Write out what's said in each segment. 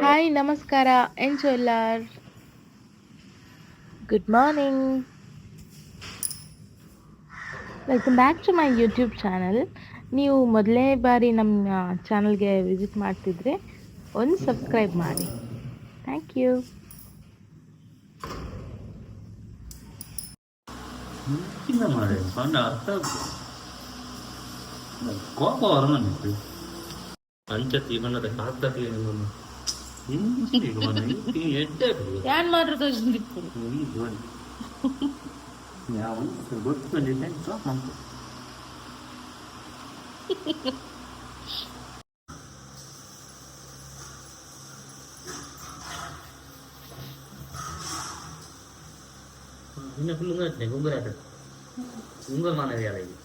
Hi ನಮಸ್ಕಾರ ಎಂಚೊಲ್ಲಾರ್ good morning welcome back to my YouTube channel. ನೀವು ಮೊದಲನೇ ಬಾರಿ ನಮ್ಮ ಚಾನಲ್ಗೆ ವಿಸಿಟ್ ಮಾಡ್ತಿದ್ರೆ ಒಂದು ಸಬ್ಸ್ಕ್ರೈಬ್ ಮಾಡಿ. Thank you. ಕೋಪ ವರನಿತ್ತು ಪಂಚತಿ ಬಣ್ಣದ ಕಾಗ್ದತಿ ಯಾನ್ ಮಾಡ್ರು ಗೊತ್ತಿದ್ದೆ ಇನ್ನು ಫುಲ್ ಗುಂಗುರಾಟ ಗುಂಗೂರ್ ಮಾನವಿ ಅಲ್ಲ ಇದು.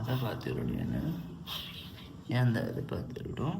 ada patirul ini yang ada patirul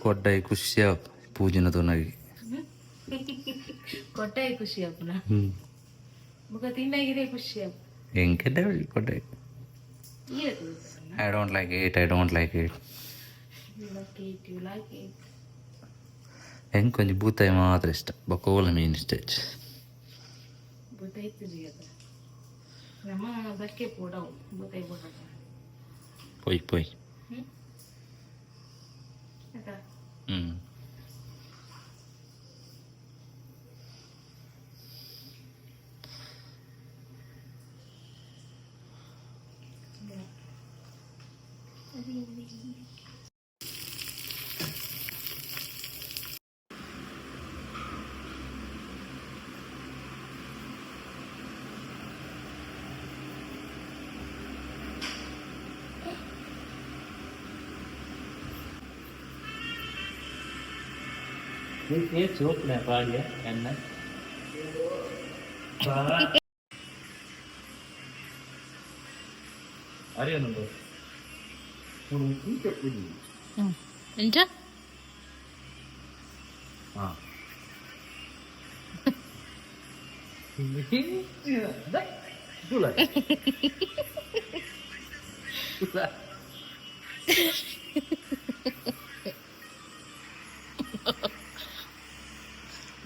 ಕೊಡ್ಡಾಯಿ ಖುಷಿಯ ಪೂಜೆನ ತೊನಾಗಿ ಕೊಟ್ಟಾಯಿ ಖುಷಿ ಅಪ್ಪನ ಮುಖ ತಿಂದಾಗಿದೆ ಖುಷಿ ಅಪ್ಪ ಹೆಂಗೆ ಕೊಡ್ಡಾಯಿ I don't like it. You like it. ಹೆಂಗೆ ಕೊಂಚ ಬೂತಾಯಿ ಮಾತ್ರ ಇಷ್ಟ ಬಕೋಲ ಮೀನು ಇಷ್ಟ ಗೊತ್ತಾಯ್ತು ನಮ್ಮ ಬಕ್ಕೆ ಪೋಡವು ಗೊತ್ತಾಯಿ ಪೋಡ ಪೊಯ್ ये चोट में पा गया एन्ना അറിയുന്നുണ്ടോ എന്താ ആ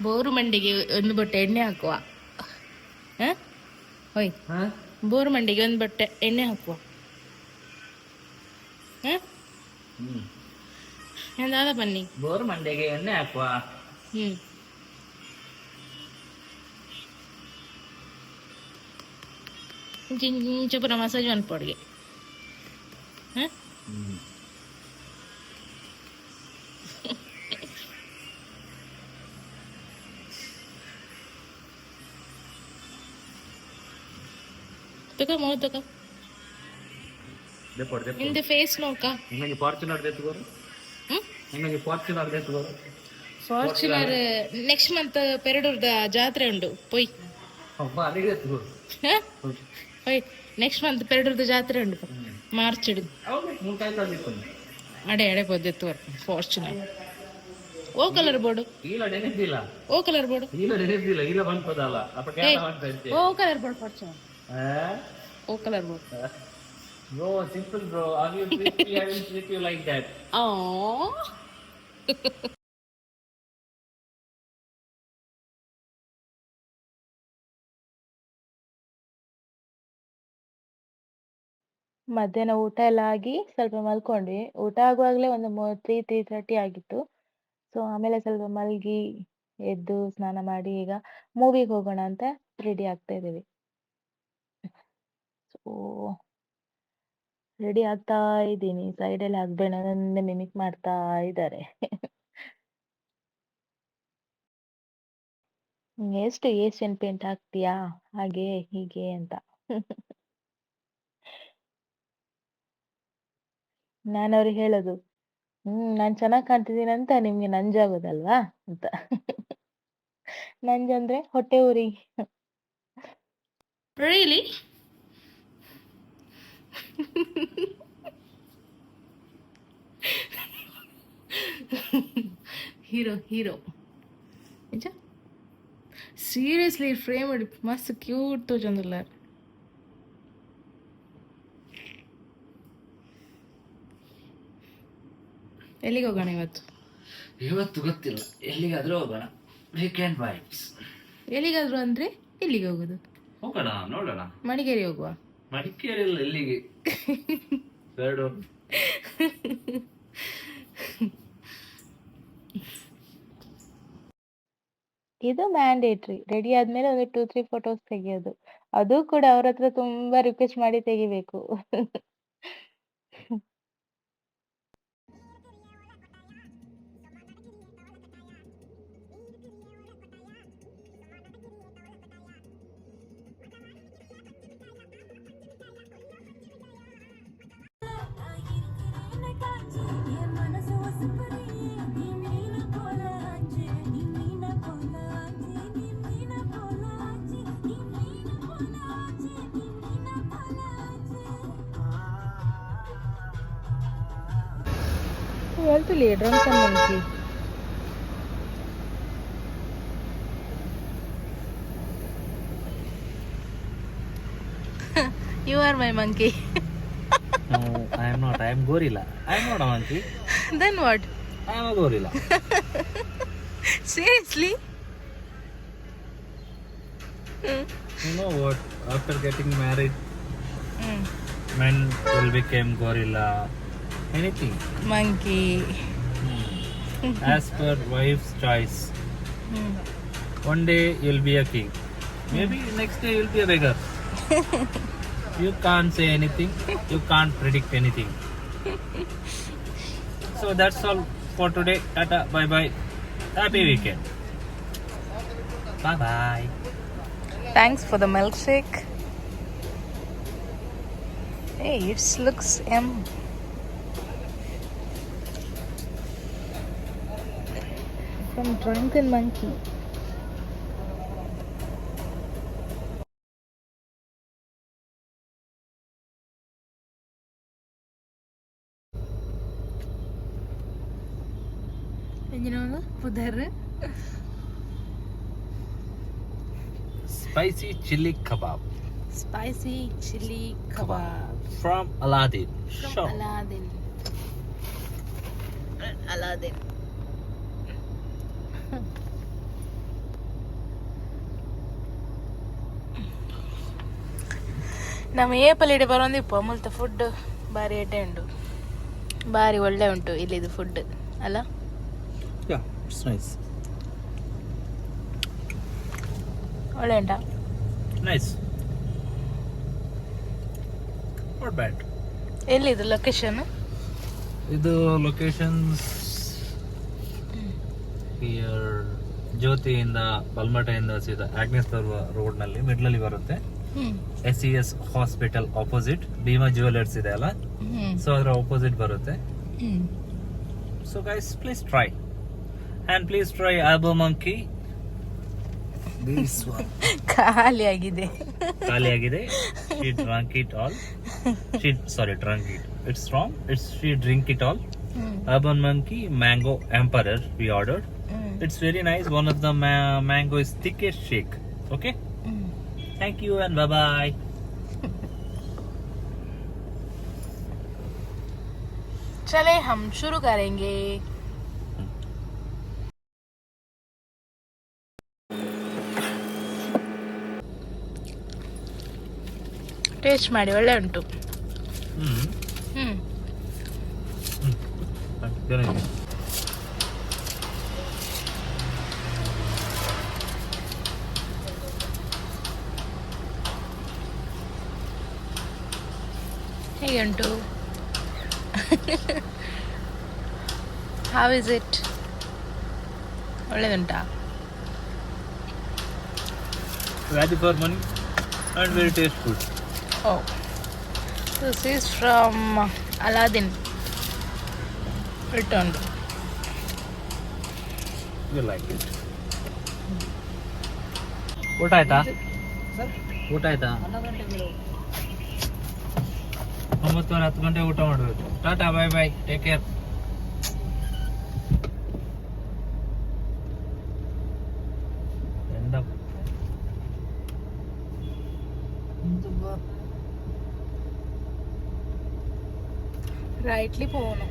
ಬೋರು ಮಂಡಿಗೆ ಒಂದು ಬೊಟ್ಟೆ ಎಣ್ಣೆ ಹಾಕುವ ಹೊಯ್ ಬೋರು ಮಂಡಿಗೆ ಒಂದು ಬೊಟ್ಟೆ ಎಣ್ಣೆ ಹಾಕುವ ಎಂದಾದ ಬನ್ನಿ ಬೋರು ಮಂಡೆಗೆ ಎಣ್ಣೆ ಹಾಕುವ ಚೂಪುರ ಮಸಾಜ್ ಅನ್ಪೊಡ್ಗೆ ತುಕ ಮೋ ತುಕ ದೆಪೊಡ್ ಇಂದ ಫೇಸ್ ನೋಕ ನಿಮಗೆ ಫಾರ್ಚುನರ್ ದೆತ್ತುಗೋರು ನಿಮಗೆ ಫಾರ್ಚುನರ್ ಬೇಕು. ಫಾರ್ಚುನರ್ ನೆಕ್ಸ್ಟ್ ಮಂತ್ ಪೆರಡೂರ್ದ ಜಾತ್ರೆ ಉಂಡು ಪೊಯ್. ಅಲ್ಲಿಗೆ ಪೊಯ್ ನೆಕ್ಸ್ಟ್ ಮಂತ್ ಪೆರಡೂರ್ದ ಜಾತ್ರೆ ಉಂಡು ಮಾರ್ಚ್ ಇಡು ಅಡೆ ಅಡೆ ಪೊದ್ದೆತ್ತು ಫಾರ್ಚುನರ್ ಓ ಕಲರ್ ಬೋರ್ಡು ಓ ಕಲರ್ ಬೋರ್ಡು ಓ ಕಲರ್ ಬೋರ್ಡ್ ಫಾರ್ಚುನರ್ ಓ colour board. Bro, simple bro. Are you pretty? I will treat you like that. Oh. ಮಧ್ಯಾಹ್ನ ಊಟ ಎಲ್ಲ ಆಗಿ ಸ್ವಲ್ಪ ಮಲ್ಕೊಂಡ್ವಿ. ಊಟ ಆಗುವಾಗಲೇ ಒಂದು 3:30 ಆಗಿತ್ತು. ಸೊ ಆಮೇಲೆ ಸ್ವಲ್ಪ ಮಲಗಿ ಎದ್ದು ಸ್ನಾನ ಮಾಡಿ ಈಗ ಮೂವಿಗೆ ಹೋಗೋಣ ಅಂತ ರೆಡಿ ಆಗ್ತಾ ಇದ್ದೀವಿ. ಸೊ ರೆಡಿ ಆಗ್ತಾ ಇದ್ದೀನಿ. ಸೈಡಲ್ಲಿ ಹಸ್ಬೆಂಡ್ ನನ್ನೇ ಮಿಮಿಕ್ ಮಾಡ್ತಾ ಇದ್ದಾರೆ. ಎಷ್ಟು ಏಷ್ಯನ್ ಪೇಂಟ್ ಹಾಕ್ತೀಯಾ ಹಾಗೆ ಹೀಗೆ ಅಂತ. ನಾನು ಅವ್ರಿಗೆ ಹೇಳೋದು, ನಾನು ಚೆನ್ನಾಗಿ ಕಾಣ್ತಿದ್ದೀನಿ ಅಂತ ನಿಮ್ಗೆ ನಂಜಾಗೋದಲ್ವಾ ಅಂತ. ನಂಜಂದ್ರೆ ಹೊಟ್ಟೆ ಉರಿ. ರಿಯಲಿ? ಹೀರೋ ಹೀರೋ ನಿಜ ಸೀರಿಯಸ್ಲಿ ಫ್ರೇಮ್ ಮಾಡಿ ಮಸ್ತ್ ಕ್ಯೂಟ್ ತೋಜಂದಿಲ್ಲ. ಎಲ್ಲಿಗೆ ಹೋಗೋಣ ಇವತ್ತು ಗೊತ್ತಿಲ್ಲ, ಎಲ್ಲಿಗಾದ್ರೂ ಹೋಗೋಣ. Weekend vibes. ಎಲ್ಲಿಗಾದ್ರೂ ಅಂದ್ರೆ ಎಲ್ಲಿಗೆ ಹೋಗೋದು? ಹೋಗೋಣ, ನೋಡೋಣ. ಮಡಿಕೇರಿ ಹೋಗುವ? ಮಡಿಕೇರಿ ಇಲ್ಲ, ಎಲ್ಲಿಗೆ? ಪೆರಡೂರು. ಇದು ಮ್ಯಾಂಡೇಟ್ರಿ. ರೆಡಿ ಆದ್ಮೇಲೆ ಒಂದು 2-3 ಫೋಟೋಸ್ ತೆಗಿಯೋದು. ಅದು ಕೂಡ ಅವ್ರ ಹತ್ರ ತುಂಬಾ ರಿಕ್ವೆಸ್ಟ್ ಮಾಡಿ ತೆಗಿಬೇಕು. ಹೇಳ್ತಿಲ್ಲ drums and monkey. You are my monkey. No, I am not. I am gorilla. I am not a monkey. Then what? I am a gorilla. Seriously? You know what? After getting married, men will become gorilla. Anything. Monkey. As per wife's choice. One day you'll be a king. Maybe next day you'll be a beggar. You can't say anything. You can't predict anything. So that's all for today. Tata, bye bye. Happy weekend. Bye bye. Thanks for the milkshake. Hey, it looks from Drunken Monkey. എന്തിനാണ് പുതറ്? Spicy chili kebab. Spicy chili kebab. From Aladdin. From Shop. Aladdin. Aladdin. ನಮ್ಮ ಏಪಲ್ಲಿಡೆ ಬರೋಂದಿಪ್ಪ ಮುಲ್ತ food ಭಾರಿ ಎಡ್ಡೆ ಉಂಟು, ಭಾರಿ ಒಳ್ಳೆ ಉಂಟು ಇಲ್ಲಿದು food ಅಲ್ಲ? Yeah, it's nice. ಒಳ್ಳೆ ಉಂಟಾ? Nice. Not bad. ಎಲ್ಲಿದು ಲೊಕೇಶನ್? ಇದು ಲೊಕೇಶನ್ಸ್ ಹಿಯರ್ ಜ್ಯೋತಿಯಿಂದ ಬಲ್ಮಟೆಯಿಂದ ಸೀದಾ ಆಗ್ನೇಸ್ ಬರುವ ರೋಡ್ನಲ್ಲಿ ಮಿಡ್ಲಲ್ಲಿ ಬರುತ್ತೆ. SES hospital opposite Bhima jewellers ಇದೆ ಅಲ್ಲ, ಸೊ ಅದರ ಆಪೋಸಿಟ್ ಬರುತ್ತೆ. So guys, please try. And please try Abo Monkey. This one. ಖಾಲಿ ಆಗಿದೆ. Kali agide. She drank it all. Drunk it. It's wrong. She drink it all. Urban Monkey Mango Emperor we ordered. It's very nice. One of the mango is thickest shake. Okay. Thank you and bye bye. चले हम शुरू करेंगे. Taste ಮಾಡಿ, ಒಳ್ಳೆ ಉಂಟು. ಹೇಗೆ ಉಂಟು? How is it? ಒಳ್ಳೆದುಂಟಾ? Value for money and very tasteful. Oh, this is from Aladdin. Returned. You like it? ಊಟ ಆಯ್ತಾ? ಊಟ ಆಯ್ತಾ? 9:10 ಗಂಟೆ ಊಟ ಮಾಡಬೇಕು. Tata, bye bye, take care. Rightly പോകണം.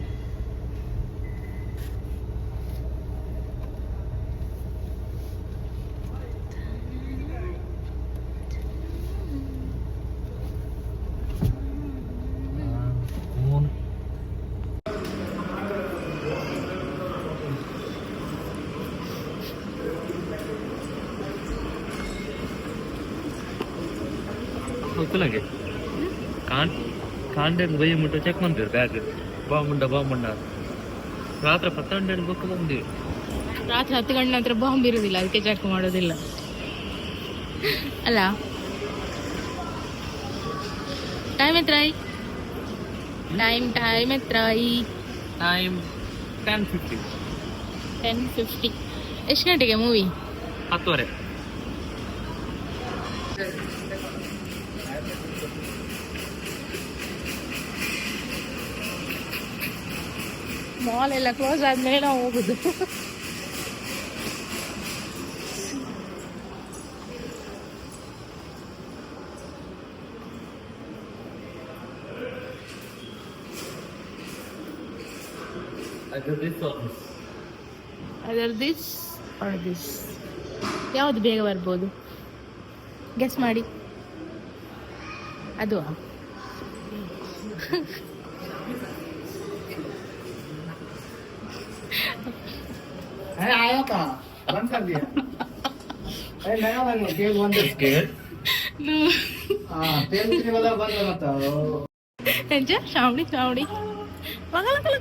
ಗೊತ್ತಿಲ್ಲಗೆ ಕಾಂಡೇನು ಬೈ ಮುಟ್ಟ ಚೆಕ್ ಮಾಡ್ತೀರಿ ಬ್ಯಾಗ್ ಬಾಂಬುಂಡ ರಾತ್ರಿ 12 ಬುಕ್ ಬಂದಿವಿ. ರಾತ್ರಿ 10 ಗಂಟೆ ನಂತರ ಬಾಂಬ್ ಇರೋದಿಲ್ಲ, ಅದಕ್ಕೆ ಚೆಕ್ ಮಾಡೋದಿಲ್ಲ ಅಲ್ಲ. ಟೈಮ್ ಎತ್ರಾಯಿ? ಟೈಮ್ ಎತ್ರಾಯಿ? ಟೈಮ್ 10:50. 10:50. ಎಷ್ಟು ಗಂಟೆಗೆ ಮೂವಿ? 10:30. ಮಾಲ್ ಎಲ್ಲ ಕ್ಲೋಸ್ ಆದ್ಮೇಲೆ ನಾವು ಹೋಗುದು. ಅದರ್ ದಿಸ್ ಆರ್ ದಿಸ್, ಯಾವುದು ಬೇಗ ಬರ್ಬೋದು? ಗೆಸ್ ಮಾಡಿ. ಅದು आया था, बंद कर दिया। अरे नया वाला केक बंद है। हाँ, तेल उतने वाला बंद है बताओ। ಎಂಜ ಶ್ರಾವಣಿ ಮಗಲ ಕಲ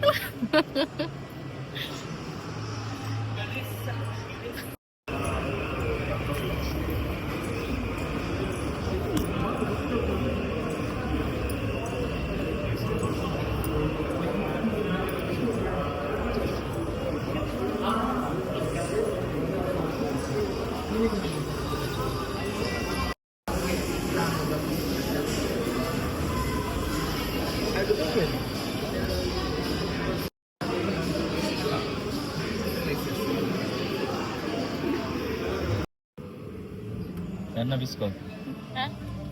ನನ್ನ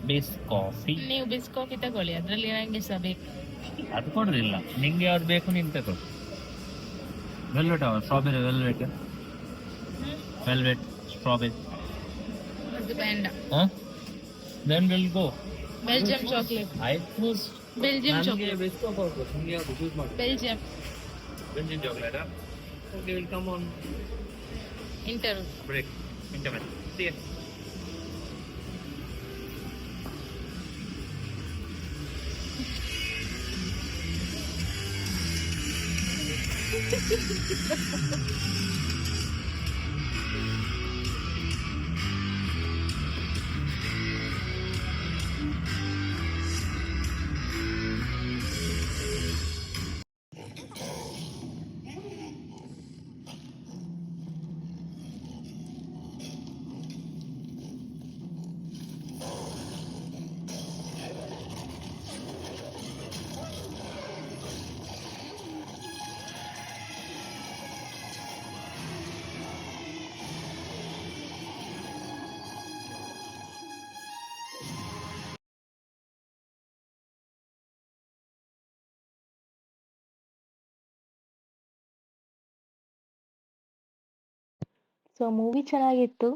ಬೇಸ್ ಕಾಫಿ. ನೀವು ಬಿಸ್ ಕಾಫಿ ತಗೊಳ್ಳಿ, ಅದರಲ್ಲಿ ನಂಗೆ ಸಹ ಬೇಕು. ಅದು ಕೊಡ್ರಿಲ್ಲ, ನಿಂಗೆ ಯಾವ್ದು ಬೇಕು ನೀನು ತಗೊಳ್ಳಿ. Velvet strawberry velvet strawberry. ಅದು ಬೇಡ. Then we'll go. Belgium chocolate. ಆಯ್ತು. Belgium chocolate. Belgium chocolate. Okay, we'll come on break. Interval. See ya. So movie ಚೆನ್ನಾಗಿತ್ತು.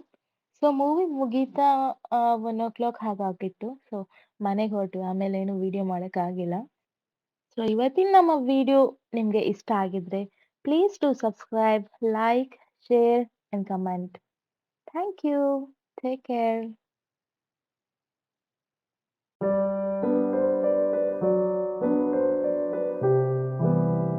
ಸೊ ಮೂವಿ ಮುಗೀತಾ 1:00 ಹಾಗಾಗಿತ್ತು. ಸೊ ಮನೆಗೆ ಹೊರಟ್ವಿ. ಆಮೇಲೆ ಏನು ವಿಡಿಯೋ ಮಾಡಕ್ಕಾಗಿಲ್ಲ. ಸೊ ಇವತ್ತಿನ ನಮ್ಮ ವಿಡಿಯೋ ನಿಮ್ಗೆ ಇಷ್ಟ ಆಗಿದ್ರೆ please do subscribe, like, share and comment. Thank you. Take care.